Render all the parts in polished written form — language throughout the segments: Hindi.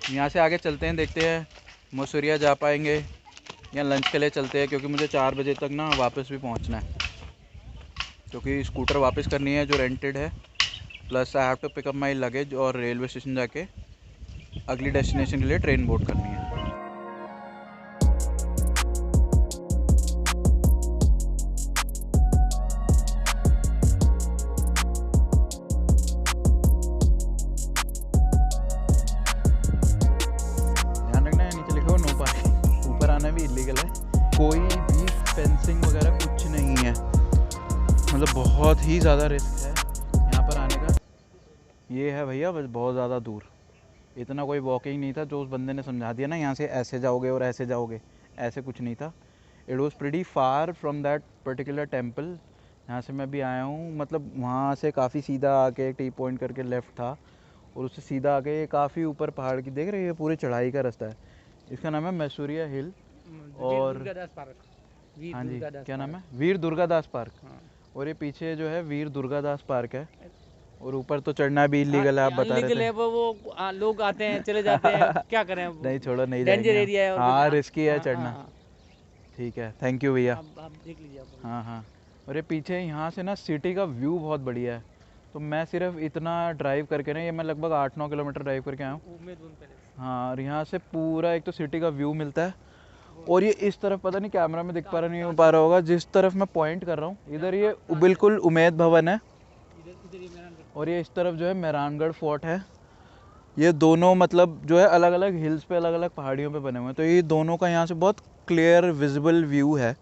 यहाँ से आगे चलते हैं, देखते हैं मसूरिया जा पाएंगे या लंच के लिए चलते हैं, क्योंकि मुझे 4 बजे तक ना वापस भी पहुँचना है, क्योंकि स्कूटर वापस करनी है जो रेंटेड है, plus I have to pick up my luggage और रेलवे स्टेशन जाके अगली डेस्टिनेशन के लिए ट्रेन बोर्ड करनी है। ध्यान रखना है, नीचे लिखा हो नो पार्किंग, ऊपर आना भी इलीगल है। कोई भी फेंसिंग वगैरह कुछ नहीं है, मतलब बहुत ही ज़्यादा रिस्क है यहाँ पर आने का। ये है भैया बस बहुत ज़्यादा दूर, इतना कोई वॉकिंग नहीं था। जो उस बंदे ने समझा दिया ना यहाँ से ऐसे जाओगे और ऐसे जाओगे, ऐसे कुछ नहीं था। It was pretty far from that particular temple जहाँ से मैं भी आया हूँ। मतलब वहाँ से काफ़ी सीधा आके टी पॉइंट करके लेफ़्ट था, और उससे सीधा आके काफ़ी ऊपर पहाड़ की देख रही है, पूरी चढ़ाई का रास्ता है। इसका नाम है मैसूरिया हिल। और हाँ जी, क्या नाम है? वीर दुर्गादास पार्क। हाँ। और ये पीछे जो है वीर दुर्गादास पार्क है, और ऊपर तो चढ़ना भी इलीगल है। आप बता रहे थे वो लोग आते हैं चले जाते हैं, क्या करें अब? नहीं छोड़ो, नहीं डेंजर जाएंगे एरिया है। हम। और हाँ रिस्की है चढ़ना। हाँ, ठीक है, थैंक यू भैया। आप देख लीजिए आप। हाँ हाँ। और ये पीछे यहाँ से ना सिटी का व्यू बहुत बढ़िया है। तो मैं सिर्फ इतना ड्राइव करके ना, ये मैं लगभग 8-9 किलोमीटर ड्राइव करके आया हूँ। हाँ, और यहाँ से पूरा एक तो सिटी का व्यू मिलता है, और ये इस तरफ पता नहीं कैमरा में दिख पा रहा नहीं हो पा रहा होगा, जिस तरफ मैं पॉइंट कर रहा हूँ इधर ये बिल्कुल उमेद भवन है, और ये इस तरफ जो है मेहरानगढ़ फोर्ट है। ये दोनों मतलब जो है अलग अलग हिल्स पे, अलग अलग पहाड़ियों पे बने हुए हैं। तो ये दोनों का यहाँ से बहुत क्लियर विजिबल व्यू है।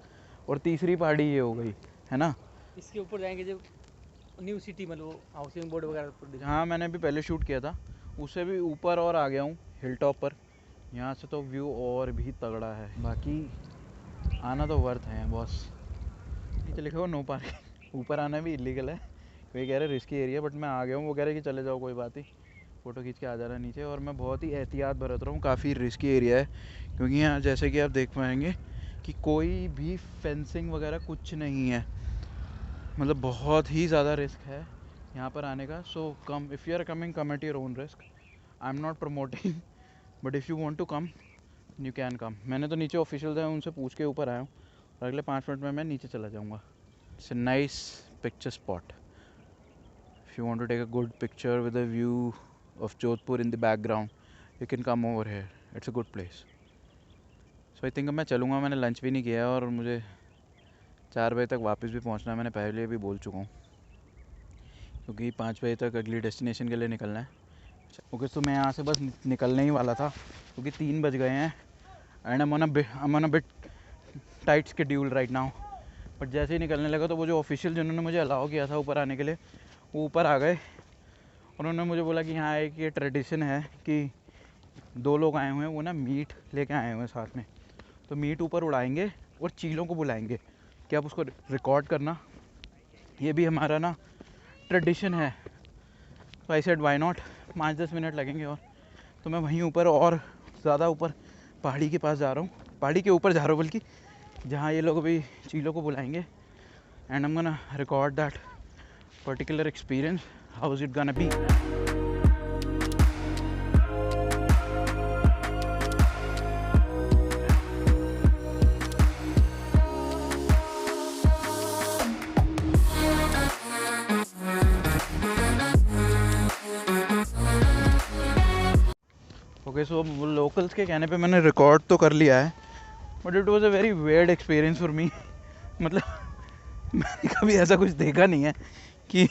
और तीसरी पहाड़ी ये हो गई है ना, इसके ऊपर जाएंगे जब न्यू सिटी, मतलब हाउसिंग बोर्ड वगैरह। हाँ, मैंने भी पहले शूट किया था, उससे भी ऊपर और आ गया हूँ हिल टॉप पर। यहाँ से तो व्यू और भी तगड़ा है। बाकी आना तो वर्थ है बॉस। नीचे लिखा हो नो पार्किंग, ऊपर आना भी इलीगल है। कोई कह रहे रिस्की एरिया, बट मैं आ गया हूँ। वो कह रहे कि चले जाओ कोई बात नहीं, फ़ोटो खींच के आ जा रहा है नीचे। और मैं बहुत ही एहतियात बरत रहा हूँ, काफ़ी रिस्की एरिया है, क्योंकि यहाँ जैसे कि आप देख पाएंगे कि कोई भी फेंसिंग वगैरह कुछ नहीं है, मतलब बहुत ही ज़्यादा रिस्क है यहाँ पर आने का। So come, if you are coming, come at your own risk. I am not promoting, but if you want to come you can come. मैंने तो नीचे ऑफिशियल है उनसे पूछ के ऊपर आया हूँ, और अगले 5 मिनट में मैं नीचे चला जाऊँगा। It's a nice picture spot. If you want to take a good picture with a view of Jodhpur in the background, you can come over here, it's a good place. So I think मैं चलूँगा। मैंने लंच भी नहीं किया है, और मुझे 4 बजे तक वापस भी पहुँचना है। मैंने पहले भी बोल चुका हूँ, क्योंकि 5 बजे तक अगली डेस्टिनेशन के लिए निकलना है। ओके, तो मैं यहाँ से बस निकलने ही वाला था, क्योंकि 3 बज गए हैं, and I'm on a bit tight schedule right now. But जैसे ही निकलने लगा, तो वो जो ऑफिशियल जिन्होंने मुझे अलाउ किया था ऊपर आने के लिए, वो ऊपर आ गए। उन्होंने मुझे बोला कि यहाँ एक ये ट्रेडिशन है कि 2 लोग आए हुए हैं, वो ना मीट लेके आए हुए हैं साथ में। तो मीट ऊपर उड़ाएंगे और चीलों को बुलाएंगे कि आप उसको रिकॉर्ड करना, ये भी हमारा ना ट्रेडिशन है। तो I said why not, 5-10 minute लगेंगे। और तो मैं वहीं ऊपर और ज़्यादा ऊपर पहाड़ी के पास जा रहा हूँ, पहाड़ी के ऊपर जा रहा हूँ बल्कि, जहाँ ये लोग अभी चीलों को बुलाएंगे। And I am gonna record that particular experience, how is it gonna be. Okay, so locals के कहने पे मैंने रिकॉर्ड तो कर लिया है, but it was a very weird experience for me. मतलब मैंने कभी ऐसा कुछ देखा नहीं है कि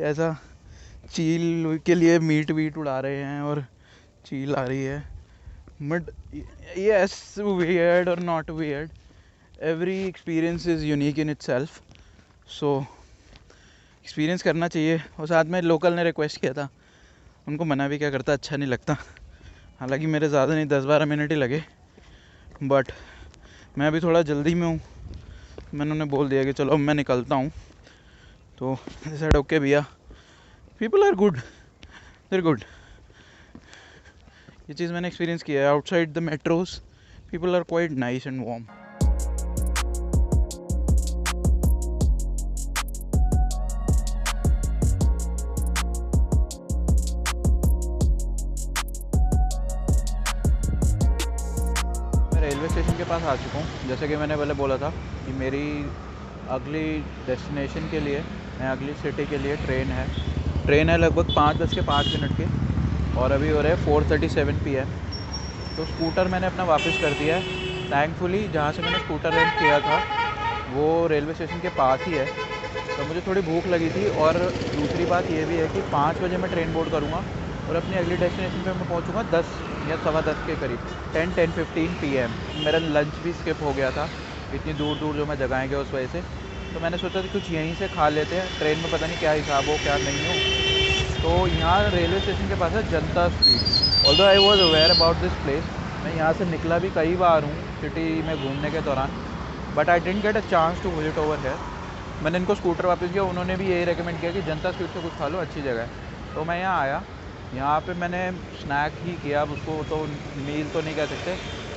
ऐसा चील के लिए मीट वीट उड़ा रहे हैं और चील आ रही है। बट यस, वियर्ड और not weird, every experience is unique in itself. So experience करना चाहिए। और साथ में लोकल ने रिक्वेस्ट किया था, उनको मना भी क्या करता, अच्छा नहीं लगता। हालांकि मेरे ज़्यादा नहीं, 10-12 मिनट ही लगे, बट मैं अभी थोड़ा जल्दी में हूँ। मैंने उन्हें बोल दिया कि चलो अब मैं निकलता हूँ। तो सेड ओके भैया, people are good, they're good. ये चीज़ मैंने एक्सपीरियंस किया है। Outside the metros people are quite nice and warm. Railway station के पास आ चुका हूँ। जैसे कि मैंने पहले बोला था कि मेरी अगली डेस्टिनेशन के लिए, मैं अगली सिटी के लिए ट्रेन है लगभग 5:05 के, और अभी हो रहे हैं 4:37 PM। तो स्कूटर मैंने अपना वापस कर दिया है। थैंकफुली जहाँ से मैंने स्कूटर रेंट किया था वो रेलवे स्टेशन के पास ही है। तो मुझे थोड़ी भूख लगी थी, और दूसरी बात ये भी है कि 5 बजे मैं ट्रेन बोर्ड करूँगा और अपनी अगली डेस्टिनेशन पे मैं पहुँचूँगा 10 या 10:15 के करीब, 10:15 PM। मेरा लंच भी स्किप हो गया था, इतनी दूर दूर जो मैं जगह गया उस वजह से। तो मैंने सोचा कि कुछ यहीं से खा लेते हैं, ट्रेन में पता नहीं क्या हिसाब हो क्या नहीं हो। तो यहाँ रेलवे स्टेशन के पास है जनता street. Although I was aware about this place, मैं यहाँ से निकला भी कई बार हूँ सिटी में घूमने के दौरान, but I didn't get a chance to visit over here. मैंने इनको स्कूटर वापस किया, उन्होंने भी यही रेकमेंड किया कि जनता स्ट्रीट से कुछ खा लो, अच्छी जगह है। तो मैं यहाँ आया, यहाँ पे मैंने स्नैक ही किया, अब उसको तो मील तो नहीं कह सकते,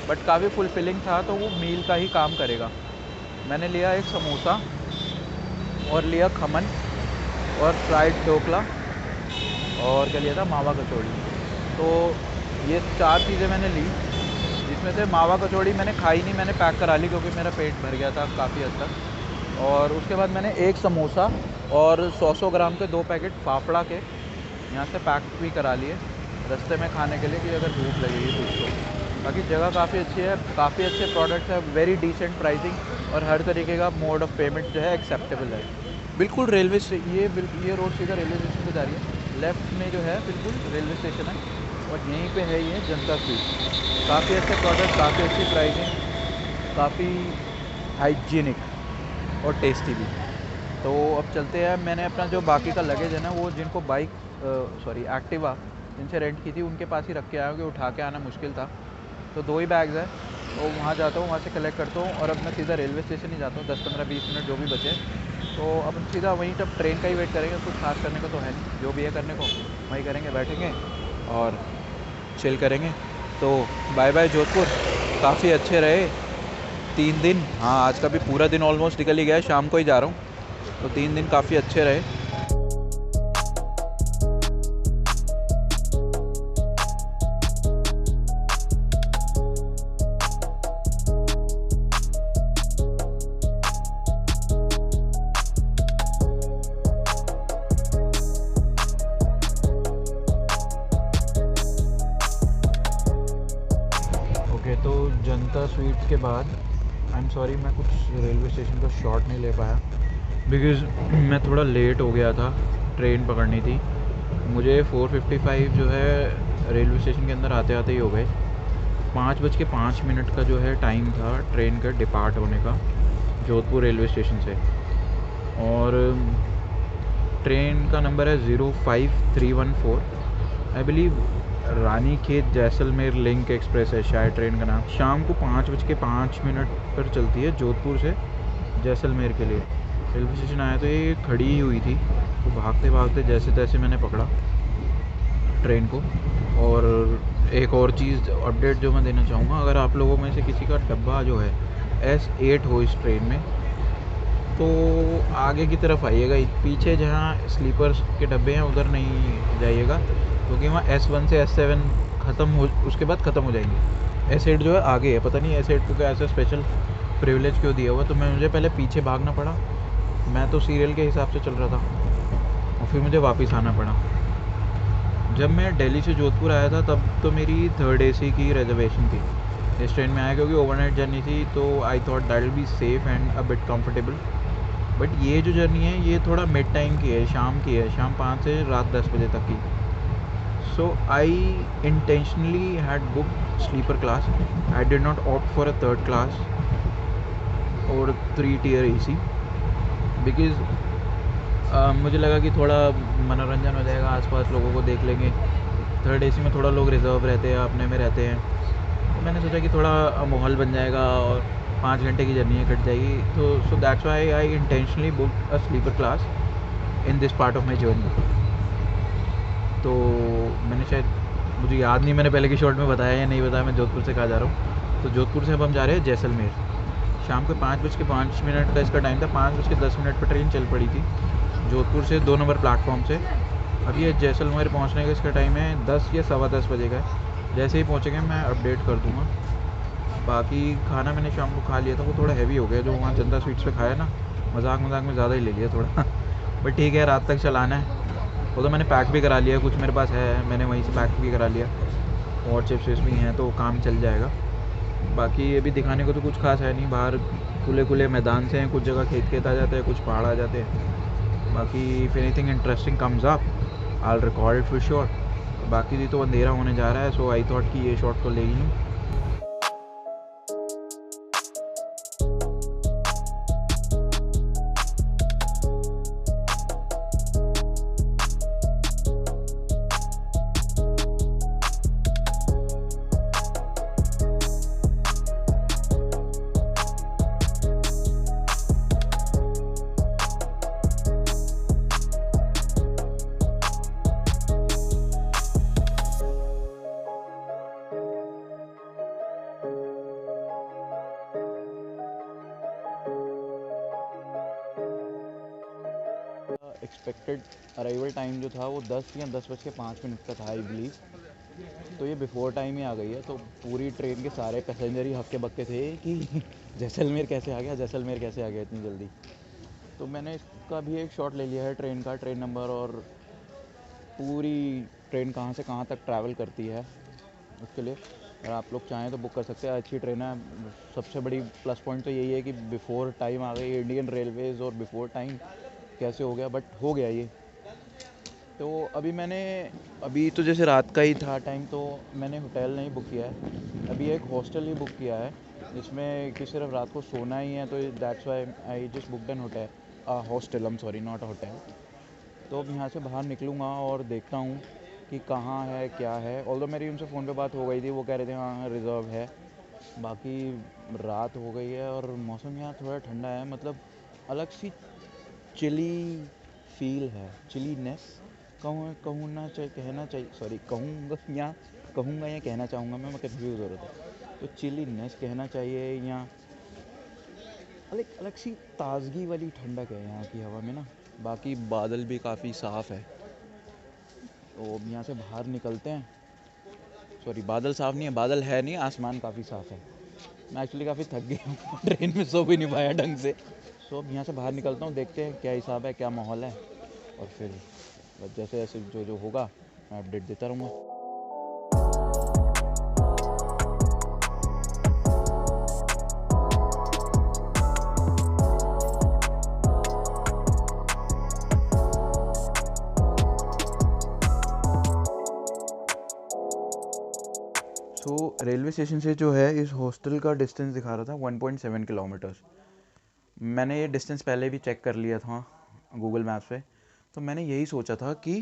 बट काफ़ी फुलफिलिंग था, तो वो मील का ही काम करेगा। मैंने लिया एक समोसा और लिया खमन और फ्राइड ढोकला, और क्या लिया था, मावा कचौड़ी। तो ये 4 चीज़ें मैंने ली, जिसमें से मावा कचौड़ी मैंने खाई नहीं, मैंने पैक करा ली क्योंकि मेरा पेट भर गया था काफ़ी हद तक। और उसके बाद मैंने एक समोसा और 100 ग्राम के 2 पैकेट फाफड़ा के यहाँ से पैक भी करा लिए रास्ते में खाने के लिए, कि अगर भूख लगेगी कुछ तो। बाकी जगह काफ़ी अच्छी है, काफ़ी अच्छे प्रोडक्ट्स है, वेरी डिसेंट प्राइसिंग, और हर तरीके का मोड ऑफ पेमेंट जो है एक्सेप्टेबल है। बिल्कुल रेलवे ये रोड सीधा रेलवे स्टेशन पे जा रही है, लेफ़्ट में जो है बिल्कुल रेलवे स्टेशन है, और यहीं पे है ये जनता स्ट्रीट। काफ़ी अच्छे प्रोडक्ट, काफ़ी अच्छी प्राइसिंग, काफ़ी हाइजीनिक और टेस्टी भी। तो अब चलते हैं। मैंने अपना जो बाकी का लगेज है ना, वो जिनको एक्टिवा जिनसे रेंट की थी उनके पास ही रख के आया हूँ, कि उठा के आना मुश्किल था। तो 2 ही बैग्स है, तो वहाँ जाता हूँ, वहाँ से कलेक्ट करता हूँ, और अब मैं सीधा रेलवे स्टेशन ही जाता हूँ, 10-15-20 मिनट जो भी बचे। तो अब सीधा वहीं तब ट्रेन का ही वेट करेंगे, कुछ खास करने को तो है नहीं, जो भी है करने को वही करेंगे, बैठेंगे और चिल करेंगे। तो बाय बाय जोधपुर, काफ़ी अच्छे रहे 3 दिन। हाँ, आज का भी पूरा दिन ऑलमोस्ट निकल ही गया है, शाम को ही जा रहा हूँ। तो 3 दिन काफ़ी अच्छे रहे। तो जनता स्वीट्स के बाद आई एम सॉरी, मैं कुछ रेलवे स्टेशन का शॉट नहीं ले पाया, बिकॉज़ मैं थोड़ा लेट हो गया था, ट्रेन पकड़नी थी मुझे। 4:55 जो है रेलवे स्टेशन के अंदर आते आते ही हो गए। 5:05 का जो है टाइम था ट्रेन का डिपार्ट होने का जोधपुर रेलवे स्टेशन से, और ट्रेन का नंबर है 05314। I believe Ranikhet Jaisalmer link express है शायद ट्रेन का नाम। शाम को 5:05 पर चलती है जोधपुर से जैसलमेर के लिए। रेलवे स्टेशन आया तो ये खड़ी ही हुई थी, तो भागते भागते जैसे तैसे मैंने पकड़ा ट्रेन को। और एक और चीज़ अपडेट जो मैं देना चाहूँगा, अगर आप लोगों में से किसी का डब्बा जो है S8 हो इस ट्रेन में, तो आगे की तरफ आइएगा, पीछे जहाँ स्लीपर्स के डब्बे हैं उधर नहीं जाइएगा, क्योंकि वहाँ S1 से S7 ख़त्म हो, उसके बाद ख़त्म हो जाएंगे। S8 जो है आगे है, पता नहीं S8 को क्या ऐसा स्पेशल प्रिविलेज क्यों दिया हुआ। तो मुझे पहले पीछे भागना पड़ा, मैं तो सीरियल के हिसाब से चल रहा था, और फिर मुझे वापस आना पड़ा। जब मैं दिल्ली से जोधपुर आया था तब तो मेरी 3rd AC की रिजर्वेशन थी इस ट्रेन में आया, क्योंकि ओवरनाइट जर्नी थी, तो I thought that will be safe and a bit comfortable. But ये जो जर्नी है ये थोड़ा मिड टाइम की है, शाम की है, शाम 5 से रात 10 बजे तक की। So I intentionally had booked sleeper class. I did not opt for a 3rd class or 3-tier AC because मुझे लगा कि थोड़ा मनोरंजन हो जाएगा, आसपास लोगों को देख लेंगे। 3rd AC में थोड़ा लोग रिजर्व रहते हैं, अपने में रहते हैं, तो मैंने सोचा कि थोड़ा माहौल बन जाएगा और 5 घंटे की जर्नी कट जाएगी। तो so that's why I intentionally booked a sleeper class in this part of my journey. तो मैंने शायद, मुझे याद नहीं मैंने पहले की शॉट में बताया या नहीं बताया मैं जोधपुर से कहाँ जा रहा हूँ। तो जोधपुर से अब हम जा रहे हैं जैसलमेर। शाम को 5:05 का इसका टाइम था, 5:10 पर ट्रेन चल पड़ी थी जोधपुर से 2 नंबर प्लेटफॉर्म से। अब ये जैसलमेर पहुँचने का इसका टाइम है 10 या 10:15 बजे का है। जैसे ही पहुँचेंगे मैं अपडेट कर दूँगा। बाकी खाना मैंने शाम को खा लिया था, वो थोड़ा हैवी हो गया जो वहाँ जनता स्वीट्स पे खाया ना, मजाक मजाक में ज़्यादा ही ले लिया थोड़ा बट ठीक है, रात तक चलाना है। वो तो मैंने पैक भी करा लिया, कुछ मेरे पास है, मैंने वहीं से पैक भी करा लिया, और चिप्स विप्स भी हैं तो काम चल जाएगा। बाकी अभी दिखाने को तो कुछ खास है नहीं, बाहर खुले खुले मैदान से हैं, कुछ जगह खेत आ जाते हैं, कुछ पहाड़ आ जाते हैं। बाकी if anything interesting comes up I will record it for sure. बाकी तो अंधेरा होने जा रहा है, सो आई थॉट कि ये शॉट तो ले ही लूँ। एक्सपेक्टेड अराइवल टाइम जो था वो 10 या 10:05 का था आई बिलीव, तो ये बिफोर टाइम ही आ गई है। तो पूरी ट्रेन के सारे पैसेंजर ही हक्के बक्के थे कि जैसलमेर कैसे आ गया, जैसलमेर कैसे आ गया इतनी जल्दी। तो मैंने इसका भी एक शॉट ले लिया है, ट्रेन का ट्रेन नंबर और पूरी ट्रेन कहाँ से कहाँ तक ट्रैवल करती है उसके लिए। अगर आप लोग चाहें तो बुक कर सकते हैं, अच्छी ट्रेन है। सबसे बड़ी प्लस पॉइंट तो यही है कि बिफोर टाइम आ गई इंडियन रेलवेज़, और बिफोर टाइम कैसे हो गया, बट हो गया ये। तो अभी तो जैसे रात का ही था टाइम, तो मैंने होटल नहीं बुक किया है, अभी एक हॉस्टल ही बुक किया है जिसमें कि सिर्फ रात को सोना ही है। तो that's why I just booked an hotel, hostel, I am sorry, not a hotel. तो अब यहाँ से बाहर निकलूँगा और देखता हूँ कि कहाँ है क्या है। ऑल्दो मेरी उनसे फ़ोन पे बात हो गई थी, वो कह रहे थे हाँ रिज़र्व है। बाकी रात हो गई है और मौसम यहाँ थोड़ा ठंडा है, मतलब अलग सी चिली फील है, चिलीनेस कहूँ ना चाहिए, कहना चाहिए, सॉरी कहूँगा या कहना चाहूँगा मैं कंफ्यूज हो रहा था। तो चिलीनेस कहना चाहिए, या अलग अलग सी ताज़गी वाली ठंडक है यहाँ की हवा में ना। बाकी बादल भी काफ़ी साफ़ है, तो अब यहाँ से बाहर निकलते हैं। सॉरी, बादल साफ़ नहीं है, बादल है नहीं, आसमान काफ़ी साफ़ है। मैं एक्चुअली काफ़ी थक गया हूँ ट्रेन में सो भी नहीं पाया ढंग से। सो अब यहाँ से बाहर निकलता हूँ, देखते हैं क्या हिसाब है, क्या माहौल है, और फिर जैसे जैसे जो जो होगा मैं अपडेट देता रहूँगा। सो रेलवे स्टेशन से जो है इस हॉस्टल का डिस्टेंस दिखा रहा था 1.7 किलोमीटर्स। मैंने ये डिस्टेंस पहले भी चेक कर लिया था गूगल मैप्स पे। तो मैंने यही सोचा था कि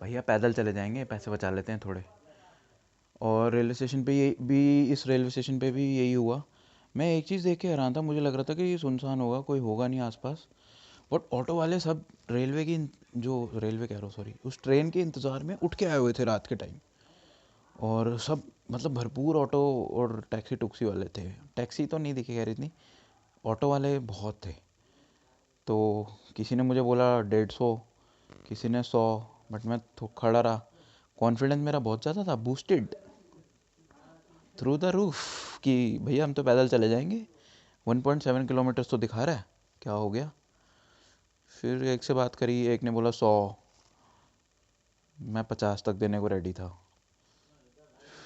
भैया पैदल चले जाएंगे, पैसे बचा लेते हैं थोड़े। और रेलवे स्टेशन पे ये भी, इस रेलवे स्टेशन पे भी यही हुआ। मैं एक चीज़ देख के हैरान था, मुझे लग रहा था कि ये सुनसान होगा, कोई होगा नहीं आसपास। बट ऑटो वाले सब रेलवे की जो रेलवे कह रहा हूँ सॉरी, उस ट्रेन के इंतज़ार में उठ के आए हुए थे रात के टाइम। और सब मतलब भरपूर ऑटो और टैक्सी टुक्सी वाले थे। टैक्सी तो नहीं दिखी खैर इतनी, ऑटो वाले बहुत थे। तो किसी ने मुझे बोला 150, किसी ने 100, बट मैं तो खड़ा रहा। कॉन्फिडेंस मेरा बहुत ज़्यादा था, बूस्टेड थ्रू द रूफ, कि भैया हम तो पैदल चले जाएंगे, 1.7 किलोमीटर्स तो दिखा रहा है, क्या हो गया। फिर एक से बात करी, एक ने बोला 100, मैं 50 तक देने को रेडी था।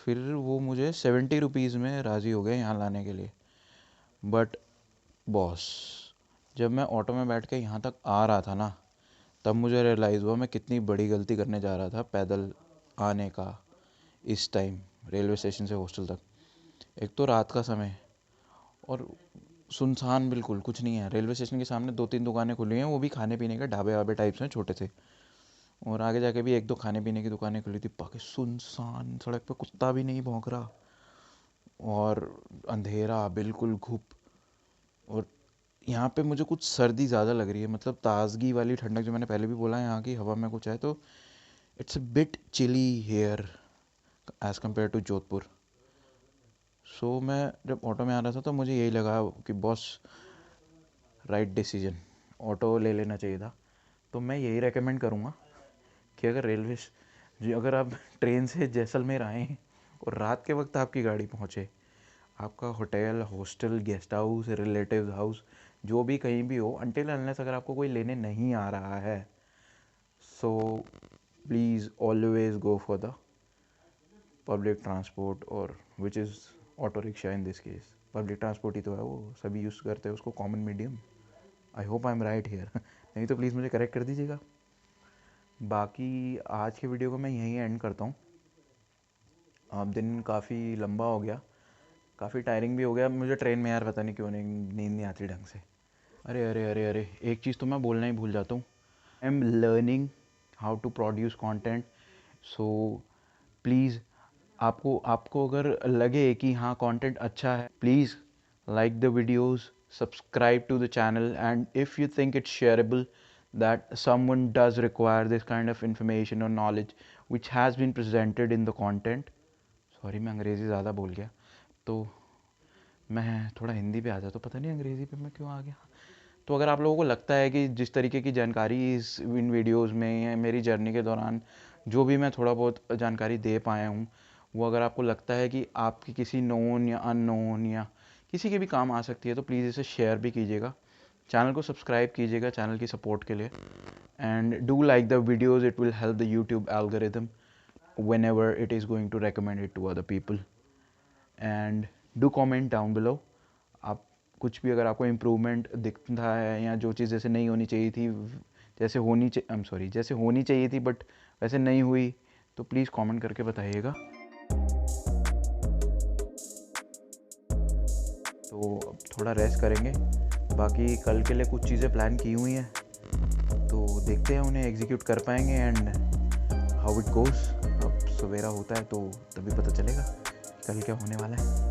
फिर वो मुझे 70 रुपीज़ में राज़ी हो गए यहाँ लाने के लिए। बट बॉस, जब मैं ऑटो में बैठ के यहाँ तक आ रहा था ना, तब मुझे रियलाइज़ हुआ मैं कितनी बड़ी गलती करने जा रहा था पैदल आने का इस टाइम रेलवे स्टेशन से हॉस्टल तक। एक तो रात का समय और सुनसान, बिल्कुल कुछ नहीं है। रेलवे स्टेशन के सामने 2-3 दुकानें खुली हैं, वो भी खाने पीने के ढाबे वाबे टाइप्स हैं, छोटे से। और आगे जाके भी 1-2 खाने पीने की दुकानें खुली थी। बाकी सुनसान, सड़क पे कुत्ता भी नहीं भौंक रहा, और अंधेरा बिल्कुल घुप। और यहाँ पे मुझे कुछ सर्दी ज़्यादा लग रही है, मतलब ताज़गी वाली ठंडक, जो मैंने पहले भी बोला है यहाँ की हवा में कुछ है, तो it's a bit chilly here as compared to Jodhpur. सो मैं जब ऑटो में आ रहा था तो मुझे यही लगा कि बॉस राइट डिसीजन, ऑटो ले लेना चाहिए था। तो मैं यही रेकमेंड करूँगा कि अगर अगर आप ट्रेन से जैसलमेर आएँ और रात के वक्त आपकी गाड़ी पहुँचे, आपका hotel, hostel, guest house, relative house, जो भी कहीं भी हो, अनटिल अनलेस अगर आपको कोई लेने नहीं आ रहा है, so please always go for the public transport, और which is auto rickshaw in this case. Public transport ही तो है, वो सभी यूज़ करते हैं उसको, common medium. I hope I am right here नहीं तो प्लीज़ मुझे करेक्ट कर दीजिएगा। बाकी आज के वीडियो को मैं यहीं एंड करता हूँ। अब दिन काफ़ी लंबा हो गया, काफ़ी टायरिंग भी हो गया मुझे ट्रेन में, यार पता नहीं क्यों नींद नहीं आती ढंग से। अरे अरे अरे अरे, एक चीज़ तो मैं बोलना ही भूल जाता हूँ। I am learning how to produce content, so please आपको अगर लगे कि हाँ कंटेंट अच्छा है, please like the videos, subscribe to the channel, and if you think it's shareable that someone does require this kind of information or knowledge which has been presented in the content, sorry मैं अंग्रेज़ी ज़्यादा बोल गया, तो मैं थोड़ा हिंदी पे आ जाता, तो पता नहीं अंग्रेज़ी पे मैं क्यों आ गया। तो अगर आप लोगों को लगता है कि जिस तरीके की जानकारी इन वीडियोस में मेरी जर्नी के दौरान जो भी मैं थोड़ा बहुत जानकारी दे पाया हूँ, वो अगर आपको लगता है कि आपकी किसी नोन या अननोन या किसी के भी काम आ सकती है, तो प्लीज़ इसे शेयर भी कीजिएगा, चैनल को सब्सक्राइब कीजिएगा चैनल की सपोर्ट के लिए, and do like the videos, it will help the YouTube algorithm whenever it is going to recommend it to other people, and do comment down below। आप कुछ भी अगर आपको इम्प्रूवमेंट दिखता है, या जो चीज़ जैसे नहीं होनी चाहिए थी जैसे होनी चाहिए थी बट वैसे नहीं हुई, तो प्लीज़ कमेंट करके बताइएगा। तो अब थोड़ा रेस्ट करेंगे, बाकी कल के लिए कुछ चीज़ें प्लान की हुई हैं, तो देखते हैं उन्हें एग्जीक्यूट कर पाएंगे एंड हाउ इट गोज़। अब सवेरा होता है तो तभी पता चलेगा कल क्या होने वाला है।